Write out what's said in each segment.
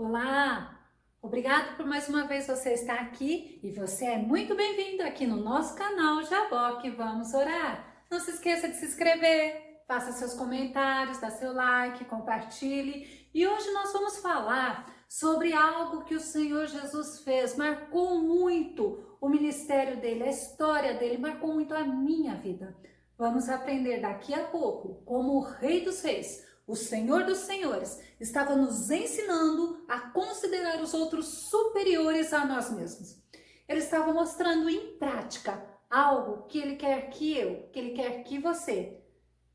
Olá! Obrigado por mais uma vez você estar aqui e você é muito bem-vindo aqui no nosso canal Jaboque Vamos Orar. Não se esqueça de se inscrever, faça seus comentários, dá seu like, compartilhe. E hoje nós vamos falar sobre algo que o Senhor Jesus fez, marcou muito o ministério dele, a história dele, marcou muito a minha vida. Vamos aprender daqui a pouco como o Rei dos Reis, o Senhor dos Senhores, estava nos ensinando a considerar os outros superiores a nós mesmos. Ele estava mostrando em prática algo que ele quer que ele quer que você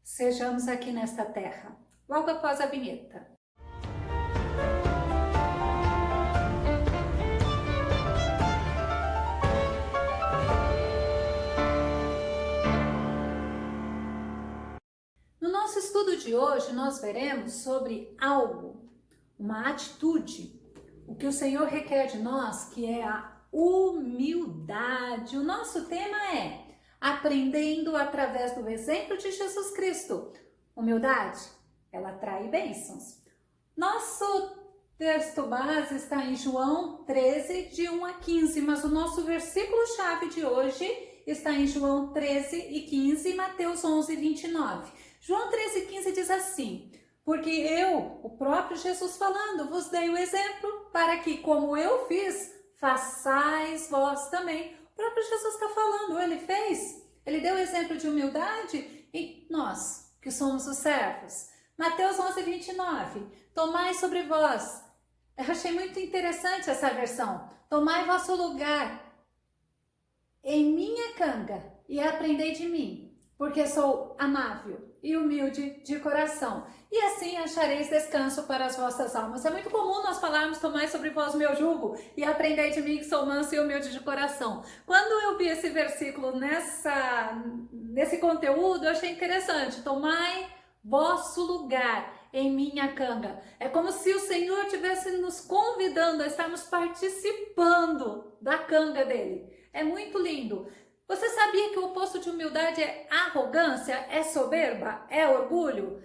sejamos aqui nesta terra. Logo após a vinheta. No nosso estudo de hoje, nós veremos sobre algo, uma atitude, o que o Senhor requer de nós, que é a humildade. O nosso tema é aprendendo através do exemplo de Jesus Cristo. Humildade, ela atrai bênçãos. Nosso texto base está em João 13, de 1 a 15, mas o nosso versículo-chave de hoje está em João 13 e 15 e Mateus 11, 29. João 13, 15 diz assim: porque eu, o próprio Jesus falando, vos dei o exemplo para que, como eu fiz, façais vós também. O próprio Jesus está falando, ele fez, ele deu exemplo de humildade e nós, que somos os servos. Mateus 11, 29, tomai sobre vós. Eu achei muito interessante essa versão. Tomai vosso lugar em minha canga e aprendei de mim, porque sou amável e humilde de coração, e assim achareis descanso para as vossas almas. É muito comum nós falarmos, tomai sobre vós o meu jugo e aprendei de mim que sou manso e humilde de coração. Quando eu vi esse versículo nesse conteúdo, eu achei interessante. Tomai vosso lugar em minha canga. É como se o Senhor estivesse nos convidando a estarmos participando da canga dele. É muito lindo. Você sabia que o oposto de humildade é arrogância, é soberba, é orgulho?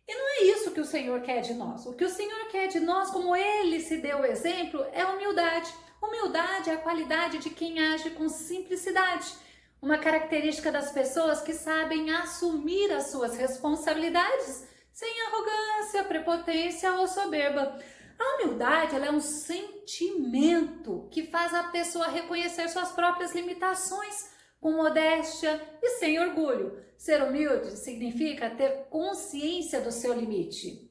E não é isso que o Senhor quer de nós. O que o Senhor quer de nós, como Ele se deu o exemplo, é humildade. Humildade é a qualidade de quem age com simplicidade. Uma característica das pessoas que sabem assumir as suas responsabilidades sem arrogância, prepotência ou soberba. A humildade, ela é um sentimento que faz a pessoa reconhecer suas próprias limitações, com modéstia e sem orgulho. Ser humilde significa ter consciência do seu limite.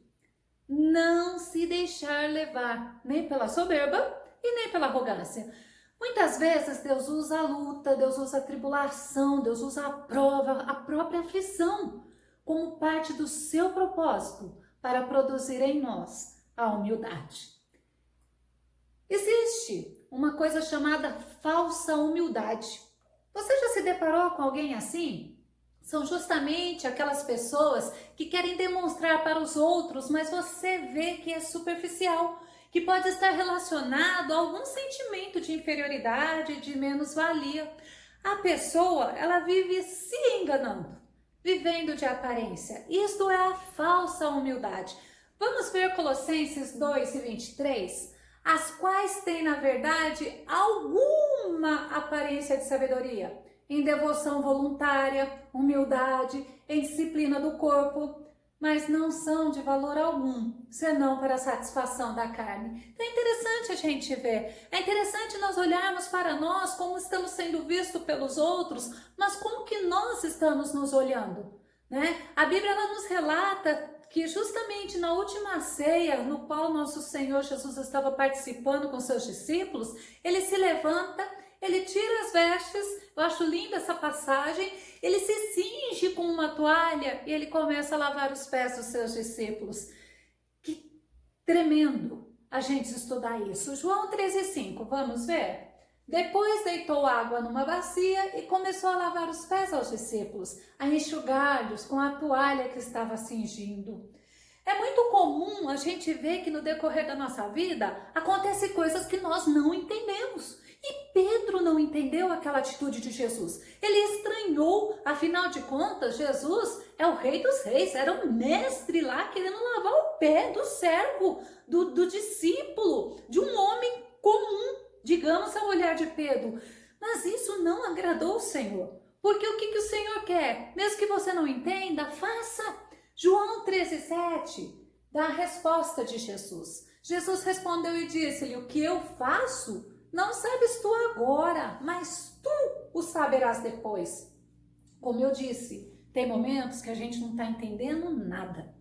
Não se deixar levar nem pela soberba e nem pela arrogância. Muitas vezes Deus usa a luta, Deus usa a tribulação, Deus usa a prova, a própria aflição, como parte do seu propósito para produzir em nós a humildade. Existe uma coisa chamada falsa humildade. Você já se deparou com alguém assim? São justamente aquelas pessoas que querem demonstrar para os outros, mas você vê que é superficial, que pode estar relacionado a algum sentimento de inferioridade, de menos-valia. A pessoa, ela vive se enganando, vivendo de aparência. Isto é a falsa humildade. Vamos ver Colossenses 2 e 23? As quais têm, na verdade, alguma aparência de sabedoria, em devoção voluntária, humildade, em disciplina do corpo, mas não são de valor algum, senão para a satisfação da carne. Então é interessante a gente ver, é interessante nós olharmos para nós como estamos sendo vistos pelos outros, mas como que nós estamos nos olhando, né? A Bíblia ela nos relata que justamente na última ceia, no qual nosso Senhor Jesus estava participando com seus discípulos, ele se levanta, ele tira as vestes, eu acho linda essa passagem, ele se cinge com uma toalha e ele começa a lavar os pés dos seus discípulos. Que tremendo a gente estudar isso. João 13,5, vamos ver? Depois deitou água numa bacia e começou a lavar os pés aos discípulos, a enxugar-lhes com a toalha que estava cingindo. É muito comum a gente ver que no decorrer da nossa vida acontecem coisas que nós não entendemos. E Pedro não entendeu aquela atitude de Jesus. Ele estranhou, afinal de contas, Jesus é o Rei dos Reis, era um mestre lá querendo lavar o pé do servo, do discípulo. digamos ao olhar de Pedro, mas isso não agradou o Senhor. Porque o que o Senhor quer? Mesmo que você não entenda, faça. João 13,7 dá a resposta de Jesus. Jesus respondeu e disse-lhe, o que eu faço, não sabes tu agora, mas tu o saberás depois. Como eu disse, tem momentos que a gente não está entendendo nada,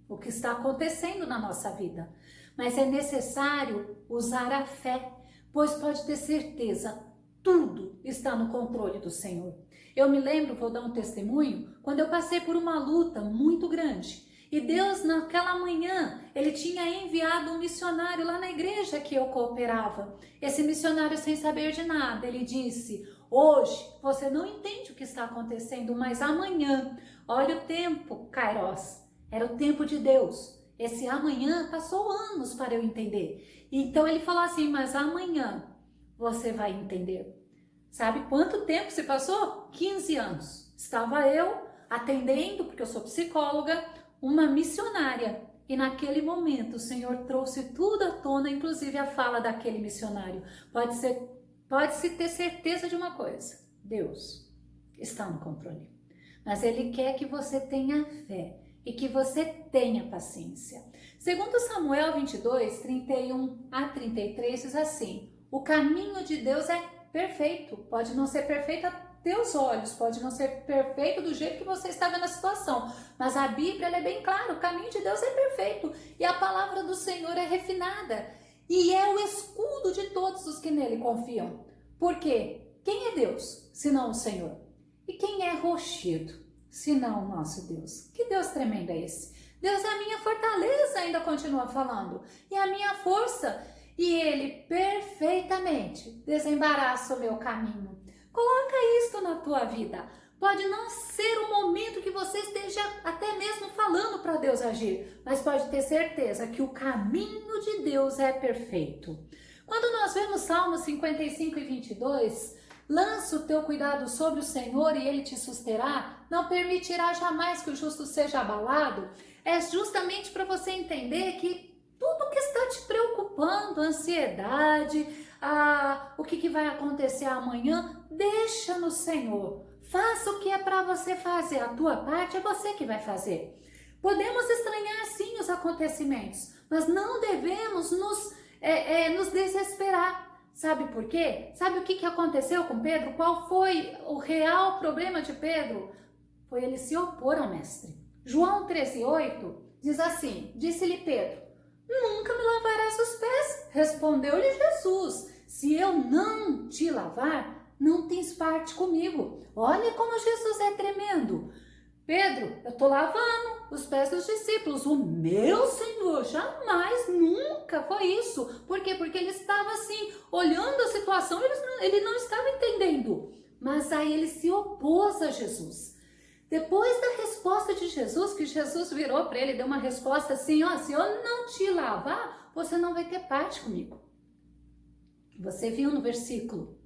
o que está acontecendo na nossa vida. Mas é necessário usar a fé, pois pode ter certeza, tudo está no controle do Senhor. Eu me lembro, vou dar um testemunho, quando eu passei por uma luta muito grande. E Deus, naquela manhã, Ele tinha enviado um missionário lá na igreja que eu cooperava. Esse missionário, sem saber de nada, ele disse, hoje você não entende o que está acontecendo, mas amanhã, olha o tempo, Kairos, era o tempo de Deus. Esse amanhã passou anos para eu entender. Então ele falou assim, mas amanhã você vai entender. Sabe quanto tempo se passou? 15 anos. Estava eu atendendo, porque eu sou psicóloga, uma missionária. E naquele momento o Senhor trouxe tudo à tona, inclusive a fala daquele missionário. Pode-se ter certeza de uma coisa, Deus está no controle. Mas Ele quer que você tenha fé e que você tenha paciência. Segundo Samuel 22, 31 a 33 diz assim, o caminho de Deus é perfeito, pode não ser perfeito a teus olhos, pode não ser perfeito do jeito que você está vendo a situação, mas a Bíblia ela é bem clara, o caminho de Deus é perfeito e a palavra do Senhor é refinada e é o escudo de todos os que nele confiam. Por quê? Quem é Deus, senão o Senhor? E quem é rochedo, senão o nosso Deus? Que Deus tremendo é esse? Deus é a minha fortaleza, ainda continua falando, e a minha força, e Ele perfeitamente desembaraça o meu caminho. Coloca isto na tua vida. Pode não ser o momento que você esteja até mesmo falando para Deus agir, mas pode ter certeza que o caminho de Deus é perfeito. Quando nós vemos Salmos 55 e 22, lança o teu cuidado sobre o Senhor e Ele te susterá, não permitirá jamais que o justo seja abalado, é justamente para você entender que tudo que está te preocupando, ansiedade, o que vai acontecer amanhã, deixa no Senhor. Faça o que é para você fazer, a tua parte é você que vai fazer. Podemos estranhar sim os acontecimentos, mas não devemos nos desesperar. Sabe por quê? Sabe o que aconteceu com Pedro? Qual foi o real problema de Pedro? Foi ele se opor ao mestre. João 13,8 diz assim, disse-lhe Pedro, nunca me lavarás os pés. Respondeu-lhe Jesus, se eu não te lavar, não tens parte comigo. Olha como Jesus é tremendo. Pedro, eu estou lavando os pés dos discípulos. O meu Senhor jamais, nunca foi isso. Por quê? Porque ele estava assim, olhando a situação, ele não estava entendendo. Mas aí ele se opôs a Jesus. Depois da resposta de Jesus, que Jesus virou para ele, deu uma resposta assim, ó, se eu não te lavar, você não vai ter parte comigo. Você viu no versículo.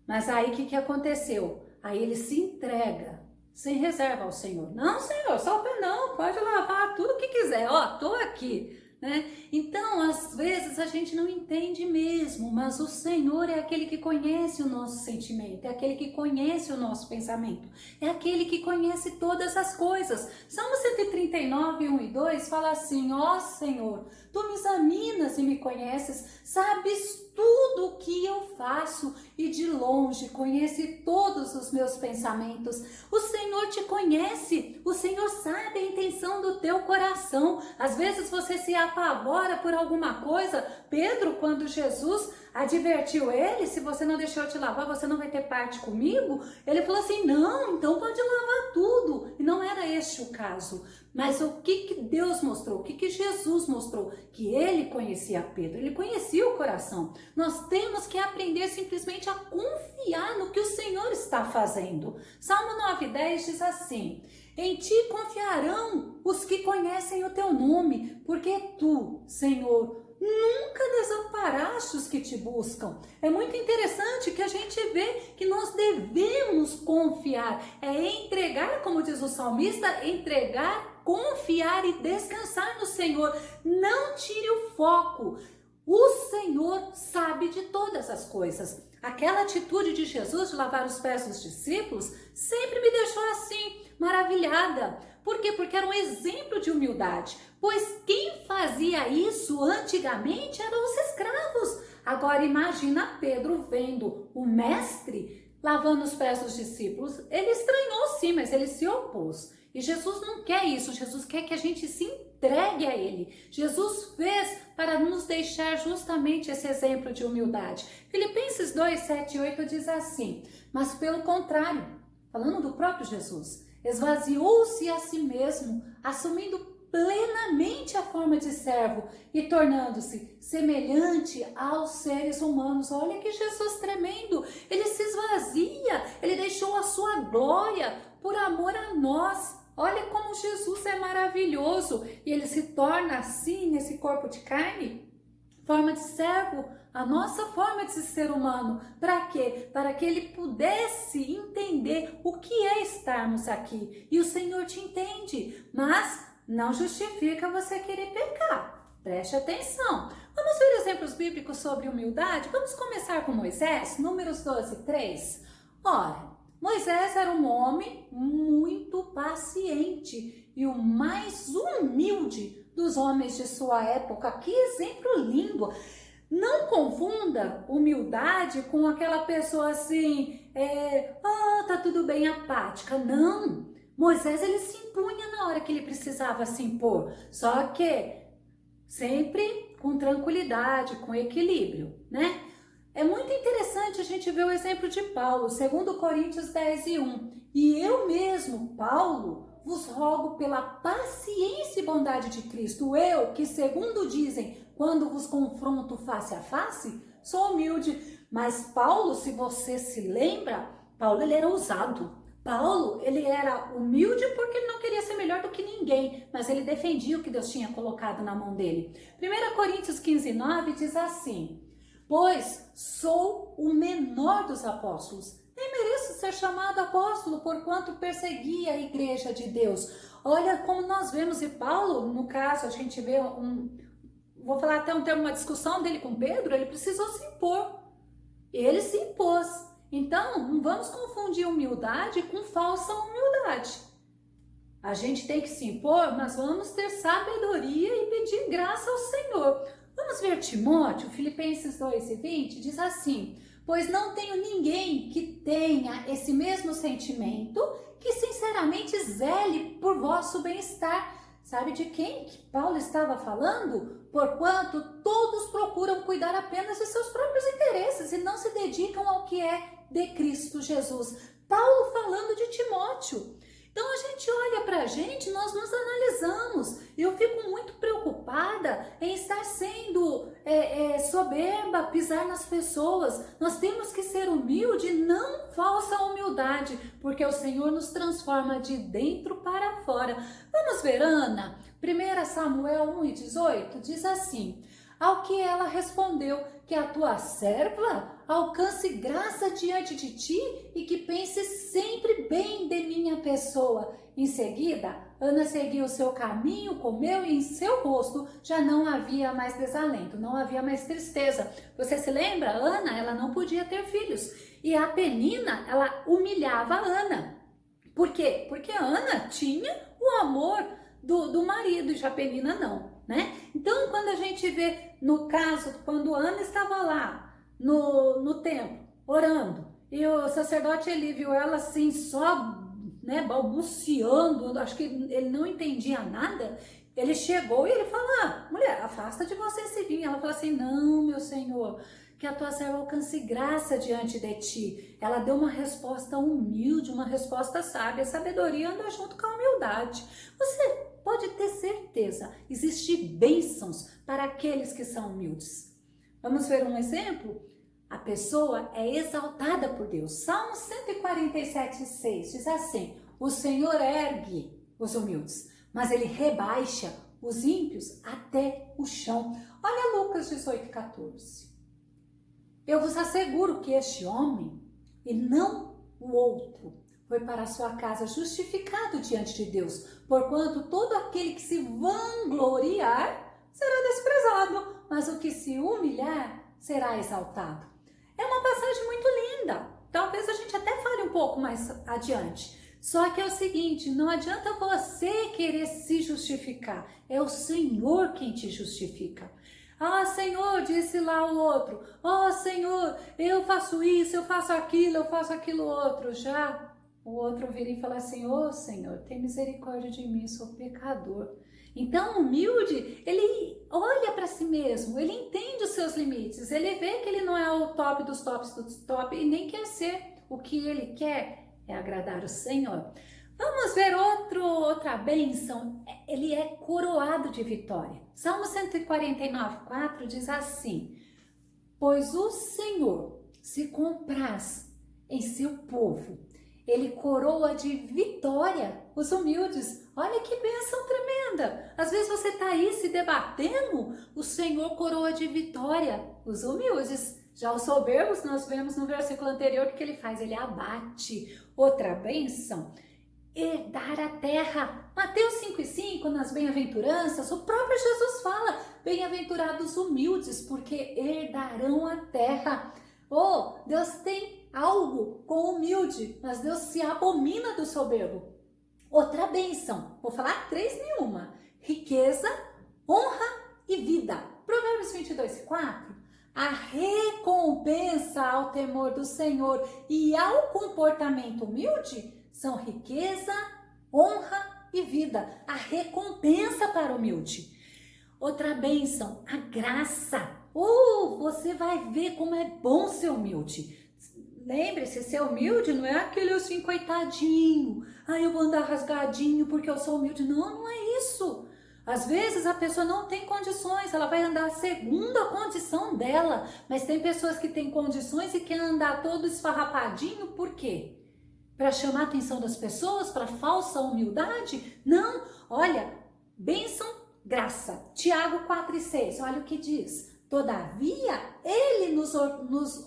Mas aí o que aconteceu? Aí ele se entrega, sem reserva ao Senhor. Não, Senhor, só o pé não, pode lavar tudo o que quiser, ó, tô aqui. Né? Então, às vezes a gente não entende mesmo, mas o Senhor é aquele que conhece o nosso sentimento, é aquele que conhece o nosso pensamento, é aquele que conhece todas as coisas. Salmo 139, 1 e 2 fala assim, ó Senhor, Tu me examinas e me conheces, sabes tudo o que eu faço e de longe conhece todos os meus pensamentos. O Senhor te conhece, o Senhor sabe a intenção do teu coração. Às vezes você se apavora por alguma coisa. Pedro, quando Jesus advertiu ele, se você não deixar eu te lavar, você não vai ter parte comigo, ele falou assim, não, então pode lavar tudo. E não era este o caso. Mas o que Deus mostrou, o que Jesus mostrou? Que ele conhecia Pedro, ele conhecia o coração. Nós temos que aprender simplesmente a confiar no que o Senhor está fazendo. Salmo 9:10 diz assim, em ti confiarão os que conhecem o teu nome, porque tu, Senhor, nunca desamparaste os que te buscam. É muito interessante que a gente vê que nós devemos confiar, é entregar, como diz o salmista, entregar, confiar e descansar no Senhor. Não tire o foco. O Senhor Senhor sabe de todas as coisas. Aquela atitude de Jesus de lavar os pés dos discípulos sempre me deixou assim, maravilhada. Por quê? Porque era um exemplo de humildade. Pois quem fazia isso antigamente eram os escravos. Agora imagina Pedro vendo o mestre lavando os pés dos discípulos. Ele estranhou sim, mas ele se opôs. E Jesus não quer isso, Jesus quer que a gente se entregue a Ele. Jesus fez para nos deixar justamente esse exemplo de humildade. Filipenses 2, 7 e 8 diz assim: mas pelo contrário, falando do próprio Jesus, esvaziou-se a si mesmo, assumindo plenamente a forma de servo e tornando-se semelhante aos seres humanos. Olha que Jesus tremendo, ele se esvazia, ele deixou a sua glória por amor a nós. Olha como Jesus é maravilhoso e ele se torna assim nesse corpo de carne, forma de servo, a nossa forma de ser humano. Para quê? Para que ele pudesse entender o que é estarmos aqui. E o Senhor te entende, mas não justifica você querer pecar. Preste atenção. Vamos ver exemplos bíblicos sobre humildade? Vamos começar com Moisés, Números 12, 3. Ora, Moisés era um homem muito paciente e o mais humilde dos homens de sua época. Que exemplo lindo! Não confunda humildade com aquela pessoa assim, tá tudo bem, apática. Não! Moisés, ele se impunha na hora que ele precisava se impor, só que sempre com tranquilidade, com equilíbrio, né? É muito interessante a gente ver o exemplo de Paulo, 2 Coríntios 10 e 1. E eu mesmo, Paulo, vos rogo pela paciência e bondade de Cristo, eu que, segundo dizem, quando vos confronto face a face, sou humilde. Mas Paulo, se você se lembra, Paulo ele era ousado. Paulo, ele era humilde porque ele não queria ser melhor do que ninguém, mas ele defendia o que Deus tinha colocado na mão dele. 1 Coríntios 15, 9 diz assim: pois sou o menor dos apóstolos, nem mereço ser chamado apóstolo, porquanto persegui a igreja de Deus. Olha como nós vemos, e Paulo, no caso, a gente vê vou falar até uma discussão dele com Pedro, ele precisou se impor. Ele se impôs. Então, não vamos confundir humildade com falsa humildade. A gente tem que se impor, mas vamos ter sabedoria e pedir graça ao Senhor. Vamos ver Timóteo, Filipenses 2 e 20, diz assim: pois não tenho ninguém que tenha esse mesmo sentimento, que sinceramente zele por vosso bem-estar. Sabe de quem que Paulo estava falando? Porquanto todos procuram cuidar apenas de seus próprios interesses e não se dedicam ao que é de Cristo Jesus. Paulo falando de Timóteo. Então a gente olha para a gente, nós nos analisamos. Eu fico muito preocupada em estar sendo soberba, pisar nas pessoas. Nós temos que ser humilde, não falsa humildade, porque o Senhor nos transforma de dentro para fora. Vamos ver Ana? 1 Samuel 1 e 18 diz assim: ao que ela respondeu, que a tua serva alcance graça diante de ti e que pense sempre bem de minha pessoa. Em seguida, Ana seguiu o seu caminho, comeu e em seu rosto já não havia mais desalento, não havia mais tristeza. Você se lembra? Ana, ela não podia ter filhos. E a Penina, ela humilhava a Ana. Por quê? Porque a Ana tinha o amor do marido e já a Penina não, né? Então, quando a gente vê, no caso, quando Ana estava lá no templo, orando, e o sacerdote Eli viu ela assim, só, né, balbuciando, acho que ele não entendia nada, ele chegou e ele falou: mulher, afasta de você esse vinho. Ela falou assim: não, meu senhor, que a tua serva alcance graça diante de ti. Ela deu uma resposta humilde, uma resposta sábia. A sabedoria anda junto com a humildade. Você pode ter certeza, existem bênçãos para aqueles que são humildes. Vamos ver um exemplo? A pessoa é exaltada por Deus. Salmo 147, 6 diz assim: o Senhor ergue os humildes, mas ele rebaixa os ímpios até o chão. Olha Lucas 18, 14. Eu vos asseguro que este homem, e não o outro, foi para a sua casa justificado diante de Deus, porquanto todo aquele que se vangloriar será desprezado, mas o que se humilhar será exaltado. É uma passagem muito linda. Talvez a gente até fale um pouco mais adiante. Só que é o seguinte, não adianta você querer se justificar. É o Senhor quem te justifica. Ah, Senhor, disse lá o outro. Oh, Senhor, eu faço isso, eu faço aquilo outro. Já o outro vira e fala assim, oh, Senhor, tem misericórdia de mim, sou pecador. Então, o humilde, ele olha para si mesmo, ele entende os seus limites, ele vê que ele não é o top dos tops do top e nem quer ser. O que ele quer é agradar o Senhor. Vamos ver outra bênção. Ele é coroado de vitória. Salmo 149:4 diz assim: pois o Senhor se compraz em seu povo. Ele coroa de vitória os humildes. Olha que bênção tremenda. Às vezes você está aí se debatendo, o Senhor coroa de vitória os humildes. Já os soberbos, nós vemos no versículo anterior o que ele faz? Ele abate. Outra bênção, herdar a terra. Mateus 5:5, nas bem-aventuranças, o próprio Jesus fala, bem-aventurados humildes, porque herdarão a terra. Oh, Deus tem algo com o humilde, mas Deus se abomina do soberbo. Outra bênção, vou falar 3 em uma: riqueza, honra e vida. Provérbios 22:4. A recompensa ao temor do Senhor e ao comportamento humilde são riqueza, honra e vida. A recompensa para o humilde. Outra bênção, a graça. Você vai ver como é bom ser humilde. Lembre-se, ser humilde não é aquele assim, coitadinho. Eu vou andar rasgadinho porque eu sou humilde. Não, não é isso. Às vezes a pessoa não tem condições, ela vai andar segundo a condição dela. Mas tem pessoas que têm condições e querem andar todo esfarrapadinho, por quê? Para chamar a atenção das pessoas, para falsa humildade? Não, olha, bênção, graça. Tiago 4:6, olha o que diz. Todavia, ele nos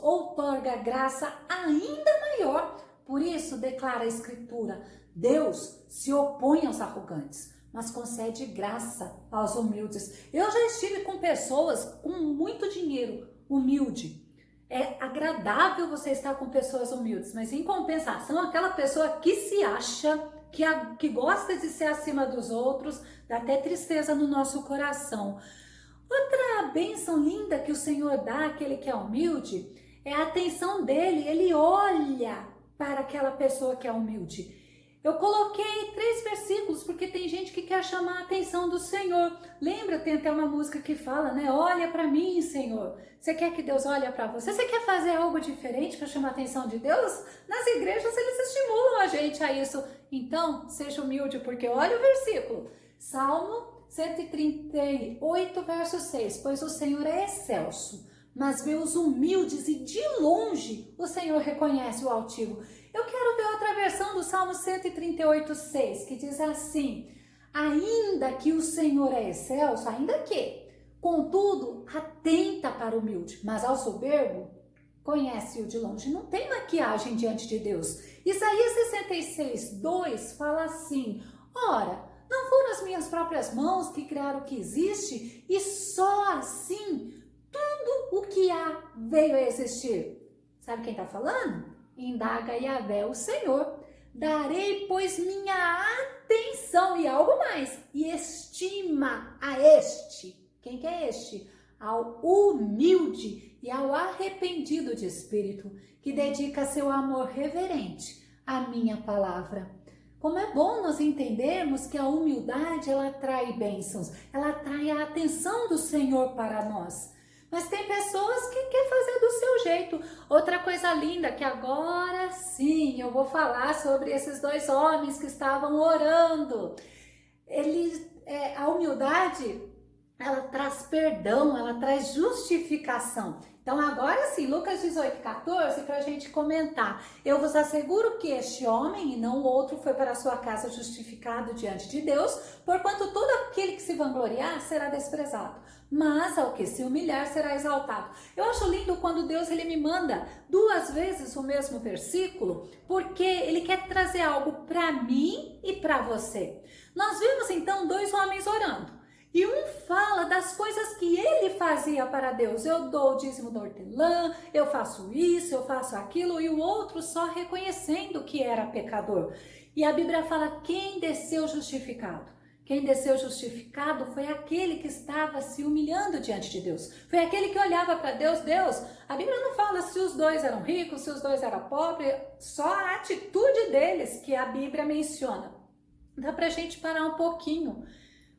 outorga graça ainda maior. Por isso, declara a Escritura, Deus se opõe aos arrogantes, mas concede graça aos humildes. Eu já estive com pessoas com muito dinheiro, humilde. É agradável você estar com pessoas humildes, mas em compensação, aquela pessoa que se acha, que gosta de ser acima dos outros, dá até tristeza no nosso coração. Outra bênção linda que o Senhor dá àquele que é humilde é a atenção dele. Ele olha para aquela pessoa que é humilde. Eu coloquei 3 versículos porque tem gente que quer chamar a atenção do Senhor. Lembra, tem até uma música que fala, né? Olha para mim, Senhor. Você quer que Deus olhe para você? Você quer fazer algo diferente para chamar a atenção de Deus? Nas igrejas eles estimulam a gente a isso. Então, seja humilde, porque olha o versículo. Salmo 138, verso 6. Pois o Senhor é excelso, mas vê os humildes e de longe o Senhor reconhece o altivo. Eu quero ver outra versão do Salmo 138:6, que diz assim: ainda que o Senhor é excelso, ainda que, contudo, atenta para o humilde, mas ao soberbo, conhece-o de longe. Não tem maquiagem diante de Deus. Isaías 66:2 fala assim: ora, não foram as minhas próprias mãos que criaram o que existe, e só assim tudo o que há veio a existir. Sabe quem está falando? Indaga Yahvé, o Senhor. Darei, pois, minha atenção e algo mais, e estima a este. Quem que é este? Ao humilde e ao arrependido de espírito, que dedica seu amor reverente à minha palavra. Como é bom nós entendermos que a humildade, ela atrai bênçãos, ela atrai a atenção do Senhor para nós. Mas tem pessoas que querem fazer do seu jeito. Outra coisa linda, que agora sim eu vou falar sobre esses 2 homens que estavam orando. A humildade, ela traz perdão, ela traz justificação. Então agora sim, Lucas 18:14, para a gente comentar. Eu vos asseguro que este homem e não o outro foi para a sua casa justificado diante de Deus, porquanto todo aquele que se vangloriar será desprezado, mas ao que se humilhar será exaltado. Eu acho lindo quando Deus ele me manda 2 vezes o mesmo versículo, porque ele quer trazer algo para mim e para você. Nós vimos então 2 homens orando. E um fala das coisas que ele fazia para Deus. Eu dou o dízimo do hortelã, eu faço isso, eu faço aquilo. E o outro só reconhecendo que era pecador. E a Bíblia fala quem desceu justificado. Quem desceu justificado foi aquele que estava se humilhando diante de Deus. Foi aquele que olhava para Deus. Deus, a Bíblia não fala se os dois eram ricos, se os dois eram pobres. Só a atitude deles que a Bíblia menciona. Dá para a gente parar um pouquinho.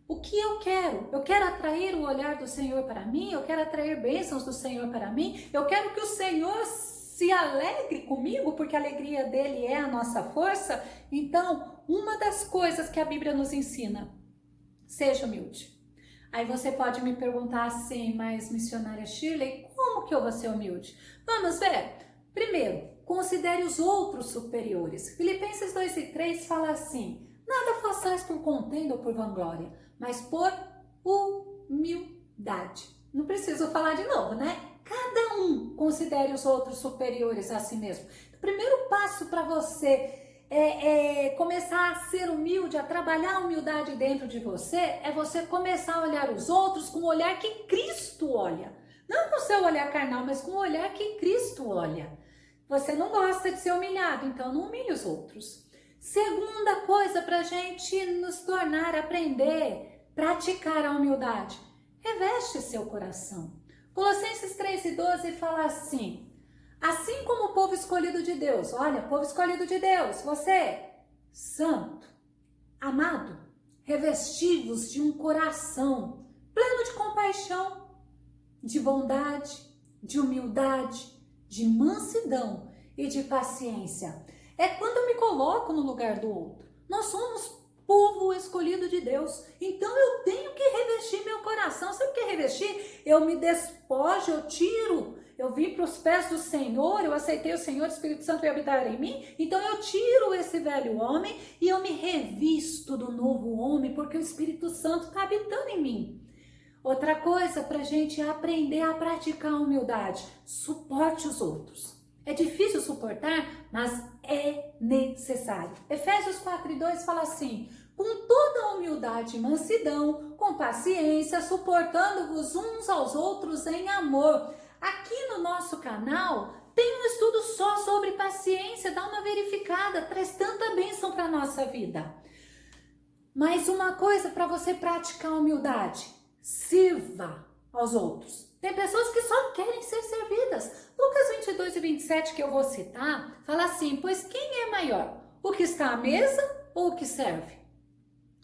O que eu quero? Eu quero atrair o olhar do Senhor para mim? Eu quero atrair bênçãos do Senhor para mim? Eu quero que o Senhor se alegre comigo, porque a alegria dele é a nossa força? Então, uma das coisas que a Bíblia nos ensina, seja humilde. Aí você pode me perguntar assim, mas missionária Shirley, como que eu vou ser humilde? Vamos ver. Primeiro, considere os outros superiores. Filipenses 2:3 fala assim, nada façais por contenda ou por vanglória, mas por humildade. Não preciso falar de novo, né? Cada um considere os outros superiores a si mesmo. O primeiro passo para você começar a ser humilde, a trabalhar a humildade dentro de você, é você começar a olhar os outros com o olhar que Cristo olha. Não com o seu olhar carnal, mas com o olhar que Cristo olha. Você não gosta de ser humilhado, então não humilhe os outros. Segunda coisa para a gente nos tornar, aprender, praticar a humildade. Reveste seu coração. Colossenses 3:12 fala assim, assim como o povo escolhido de Deus, olha, povo escolhido de Deus, você, santo, amado, revestivos de um coração pleno de compaixão, de bondade, de humildade, de mansidão e de paciência. É quando eu me coloco no lugar do outro. Nós somos povo escolhido de Deus. Então eu tenho que revestir meu coração. Sabe o que é revestir? Eu me despojo, eu tiro. Eu vim para os pés do Senhor, eu aceitei o Senhor, o Espírito Santo veio habitar em mim. Então eu tiro esse velho homem e eu me revisto do novo homem, porque o Espírito Santo está habitando em mim. Outra coisa para a gente aprender a praticar a humildade. Suporte os outros. É difícil suportar, mas é necessário. Efésios 4:2 fala assim, com toda a humildade e mansidão, com paciência, suportando-vos uns aos outros em amor. Aqui no nosso canal tem um estudo só sobre paciência, dá uma verificada, traz tanta bênção para a nossa vida. Mais uma coisa para você praticar a humildade, sirva aos outros. Tem pessoas que só querem ser servidas. Lucas 22:27, que eu vou citar, fala assim, pois quem é maior, o que está à mesa ou o que serve?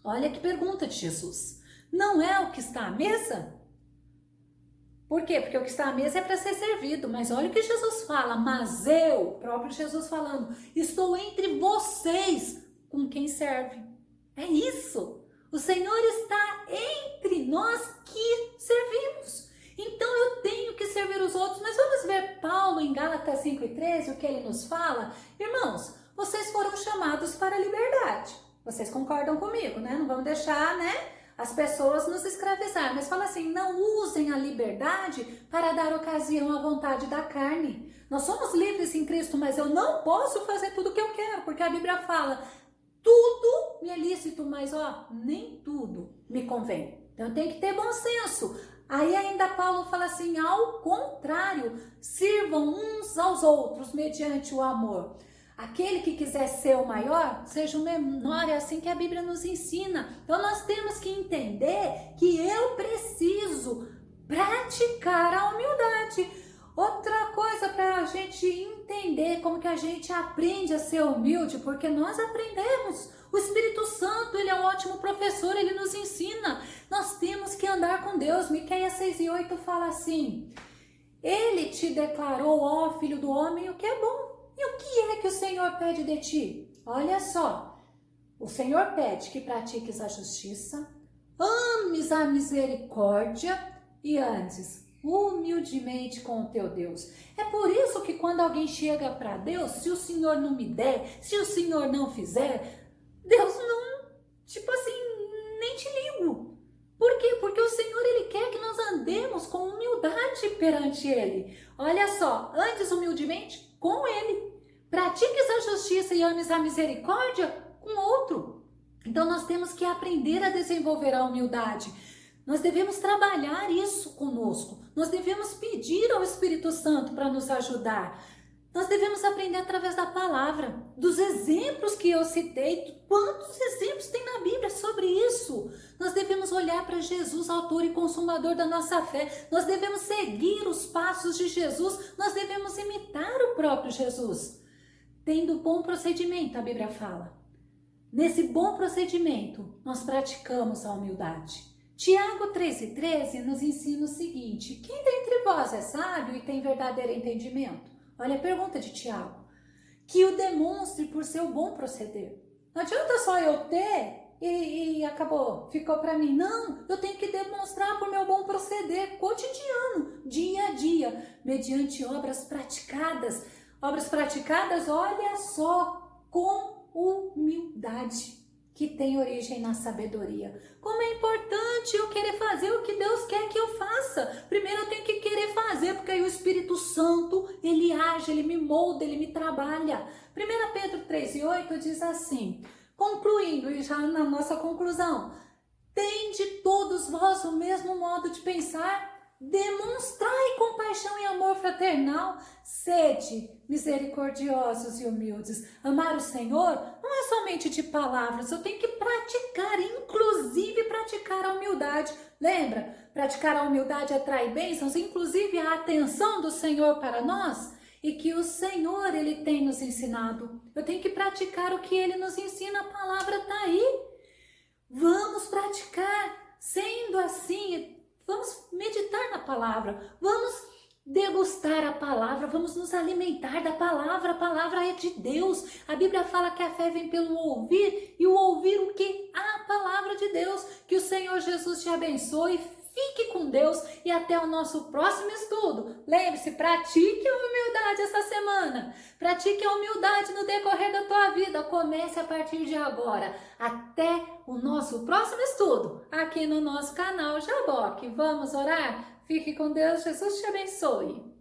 Olha que pergunta de Jesus. Não é o que está à mesa? Por quê? Porque o que está à mesa é para ser servido, mas olha o que Jesus fala, mas eu, o próprio Jesus falando, estou entre vocês com quem serve. É isso. O Senhor está entre nós que servimos. Então eu tenho que servir os outros, mas vamos ver Paulo em Gálatas 5:13, o que ele nos fala? Irmãos, vocês foram chamados para a liberdade. Vocês concordam comigo, né? Não vamos deixar, as pessoas nos escravizar. Mas fala assim, não usem a liberdade para dar ocasião à vontade da carne. Nós somos livres em Cristo, mas eu não posso fazer tudo o que eu quero, porque a Bíblia fala, tudo me é lícito, mas nem tudo me convém. Então tem que ter bom senso. Aí ainda Paulo fala assim, ao contrário, sirvam uns aos outros mediante o amor. Aquele que quiser ser o maior, seja o menor, é assim que a Bíblia nos ensina. Então nós temos que entender que eu preciso praticar a humildade. Outra coisa para a gente entender como que a gente aprende a ser humilde, porque nós aprendemos. O Espírito Santo, ele é um ótimo professor, ele nos ensina. Nós temos que andar com Deus. Miqueias 6:8 fala assim, ele te declarou, ó filho do homem, o que é bom. E o que é que o Senhor pede de ti? Olha só, o Senhor pede que pratiques a justiça, ames a misericórdia e andes humildemente com o teu Deus. É por isso que quando alguém chega para Deus, se o Senhor não me der, se o Senhor não fizer, Deus não, nem te ligo. Por quê? Porque o Senhor, ele quer que nós andemos com humildade perante ele. Olha só, andes humildemente com ele. Pratiques a justiça e ames a misericórdia com outro. Então nós temos que aprender a desenvolver a humildade. Nós devemos trabalhar isso conosco. Nós devemos pedir ao Espírito Santo para nos ajudar. Nós devemos aprender através da palavra, dos exemplos que eu citei. Quantos exemplos tem na Bíblia sobre isso? Nós devemos olhar para Jesus, autor e consumador da nossa fé. Nós devemos seguir os passos de Jesus. Nós devemos imitar o próprio Jesus. Tendo bom procedimento, a Bíblia fala. Nesse bom procedimento, nós praticamos a humildade. Tiago 3,13 nos ensina o seguinte: quem dentre vós é sábio e tem verdadeiro entendimento? Olha a pergunta de Tiago. Que o demonstre por seu bom proceder. Não adianta só eu ter e acabou, ficou para mim. Não, eu tenho que demonstrar por meu bom proceder cotidiano, dia a dia, mediante obras praticadas. Obras praticadas, olha só, com humildade, que tem origem na sabedoria. Como é importante eu querer fazer o que Deus quer que eu faça. Primeiro eu tenho que querer fazer, porque aí o Espírito Santo, ele age, ele me molda, ele me trabalha. 1 Pedro 3,8 diz assim, concluindo, e já na nossa conclusão: tende todos vós o mesmo modo de pensar, demonstrai compaixão e amor fraternal, sede misericordiosos e humildes. Amar o Senhor não é somente de palavras, eu tenho que praticar, inclusive praticar a humildade. Lembra? Praticar a humildade atrai bênçãos, inclusive a atenção do Senhor para nós, e que o Senhor, ele tem nos ensinado. Eu tenho que praticar o que ele nos ensina, a palavra está aí. Vamos praticar, sendo assim, vamos meditar na palavra, vamos degustar a palavra, vamos nos alimentar da palavra. A palavra é de Deus. A Bíblia fala que a fé vem pelo ouvir, e o ouvir o que? A palavra de Deus. Que o Senhor Jesus te abençoe, fique com Deus e até o nosso próximo estudo. Lembre-se, pratique a humildade essa semana. Pratique a humildade no decorrer da tua vida. Comece a partir de agora. Até o nosso próximo estudo aqui no nosso canal Jaboque. Vamos orar? Fique com Deus, Jesus te abençoe.